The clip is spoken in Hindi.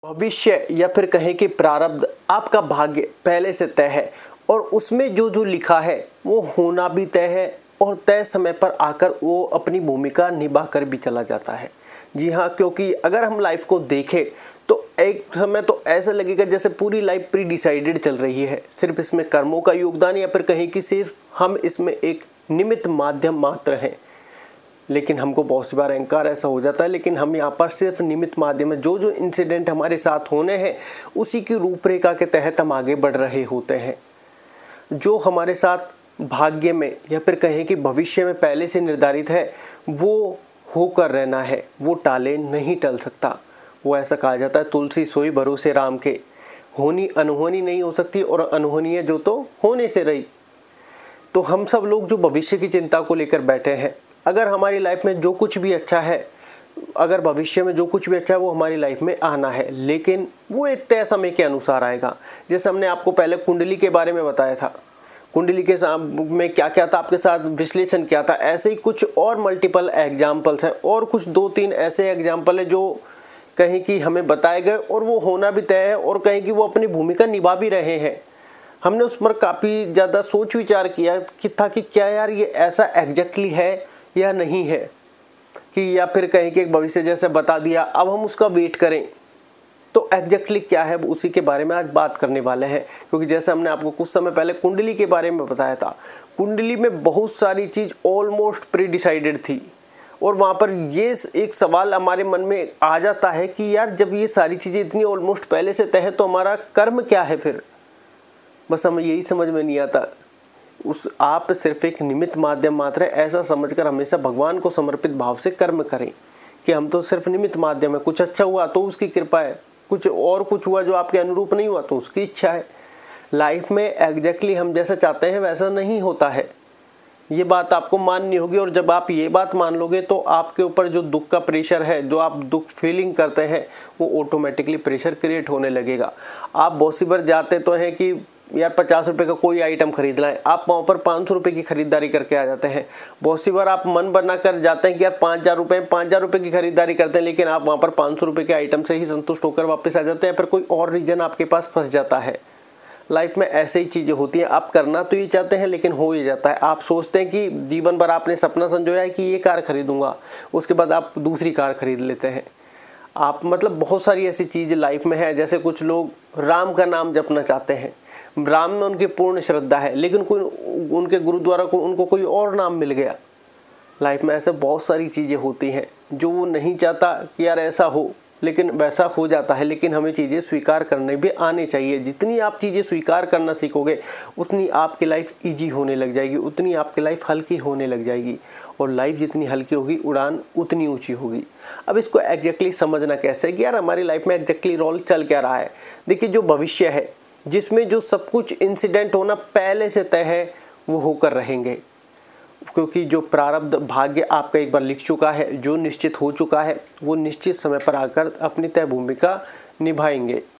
भविष्य या फिर कहें कि प्रारब्ध आपका भाग्य पहले से तय है और उसमें जो जो लिखा है वो होना भी तय है और तय समय पर आकर वो अपनी भूमिका निभा कर भी चला जाता है। जी हाँ, क्योंकि अगर हम लाइफ को देखें तो एक समय तो ऐसा लगेगा जैसे पूरी लाइफ प्री डिसाइडेड चल रही है, सिर्फ इसमें कर्मों का योगदान या फिर कहें कि सिर्फ हम इसमें एक निमित्त माध्यम मात्र हैं। लेकिन हमको बहुत सी बार अहंकार ऐसा हो जाता है, लेकिन हम यहाँ पर सिर्फ निमित्त माध्यम है। जो जो इंसिडेंट हमारे साथ होने हैं उसी की रूपरेखा के तहत हम आगे बढ़ रहे होते हैं। जो हमारे साथ भाग्य में या फिर कहें कि भविष्य में पहले से निर्धारित है वो होकर रहना है, वो टाले नहीं टल सकता। वो ऐसा कहा जाता है, तुलसी सोई भरोसे राम के, होनी अनहोनी नहीं हो सकती और अनहोनी है जो तो होने से रही। तो हम सब लोग जो भविष्य की चिंता को लेकर बैठे हैं, अगर हमारी लाइफ में जो कुछ भी अच्छा है, अगर भविष्य में जो कुछ भी अच्छा है वो हमारी लाइफ में आना है, लेकिन वो एक तय समय के अनुसार आएगा। जैसे हमने आपको पहले कुंडली के बारे में बताया था, कुंडली के में क्या क्या था, आपके साथ विश्लेषण क्या था, ऐसे ही कुछ और मल्टीपल एग्जाम्पल्स हैं और कुछ 2-3 ऐसे एग्जाम्पल है जो कहीं कि हमें बताए गए और वो होना भी तय है और कहीं कि वो अपनी भूमिका निभा भी रहे हैं। हमने उस पर काफ़ी ज़्यादा सोच विचार किया कि क्या यार ये ऐसा एग्जैक्टली है या नहीं है, कि या फिर कहीं कि एक भविष्य जैसे बता दिया, अब हम उसका वेट करें तो एग्जैक्टली क्या है उसी के बारे में आज बात करने वाले हैं। क्योंकि जैसे हमने आपको कुछ समय पहले कुंडली के बारे में बताया था, कुंडली में बहुत सारी चीज़ ऑलमोस्ट प्री डिसाइडेड थी और वहाँ पर ये एक सवाल हमारे मन में आ जाता है कि यार जब ये सारी चीज़ें इतनी ऑलमोस्ट पहले से तय है तो हमारा कर्म क्या है फिर। बस हमें यही समझ में नहीं आता। आप सिर्फ एक निमित्त माध्यम मात्र है, ऐसा समझकर हमेशा भगवान को समर्पित भाव से कर्म करें कि हम तो सिर्फ निमित्त माध्यम है। कुछ अच्छा हुआ तो उसकी कृपा है, कुछ हुआ जो आपके अनुरूप नहीं हुआ तो उसकी इच्छा है। लाइफ में एग्जैक्टली हम जैसा चाहते हैं वैसा नहीं होता है, ये बात आपको माननी होगी। और जब आप ये बात मान लोगे तो आपके ऊपर जो दुख का प्रेशर है, जो आप दुख फीलिंग करते हैं, वो ऑटोमेटिकली प्रेशर क्रिएट होने लगेगा। आप बहुत सी बार जाते तो हैं कि यार 50 रुपये का कोई आइटम खरीद लाएं, आप वहाँ पर 500 रुपये की खरीदारी करके आ जाते हैं। बहुत सी बार आप मन बना कर जाते हैं कि यार 5,000 रुपये की खरीदारी करते हैं, लेकिन आप वहाँ पर 500 रुपये के आइटम से ही संतुष्ट होकर वापस आ जाते हैं, फिर कोई और रीजन आपके पास फंस जाता है। लाइफ में ऐसे ही चीज़ें होती हैं। आप करना तो ये चाहते हैं लेकिन हो ही जाता है। आप सोचते हैं कि जीवन भर आपने सपना संजोया है कि ये कार खरीदूंगा, उसके बाद आप दूसरी कार खरीद लेते हैं। आप मतलब बहुत सारी ऐसी चीज़ लाइफ में है। जैसे कुछ लोग राम का नाम जपना चाहते हैं, राम में उनकी पूर्ण श्रद्धा है, लेकिन कोई उनके गुरुद्वारा को उनको कोई और नाम मिल गया। लाइफ में ऐसे बहुत सारी चीज़ें होती हैं जो वो नहीं चाहता कि यार ऐसा हो, लेकिन वैसा हो जाता है। लेकिन हमें चीज़ें स्वीकार करने भी आनी चाहिए। जितनी आप चीज़ें स्वीकार करना सीखोगे उतनी आपकी लाइफ ईजी होने लग जाएगी, उतनी आपकी लाइफ हल्की होने लग जाएगी। और लाइफ जितनी हल्की होगी उड़ान उतनी ऊंची होगी। अब इसको एग्जैक्टली समझना कैसे है कि यार हमारी लाइफ में एग्जैक्टली रोल चल क्या रहा है। देखिए, जो भविष्य है जिसमें जो सब कुछ इंसिडेंट होना पहले से तय है वो होकर रहेंगे, क्योंकि जो प्रारब्ध भाग्य आपका एक बार लिख चुका है, जो निश्चित हो चुका है, वो निश्चित समय पर आकर अपनी तय भूमिका निभाएंगे।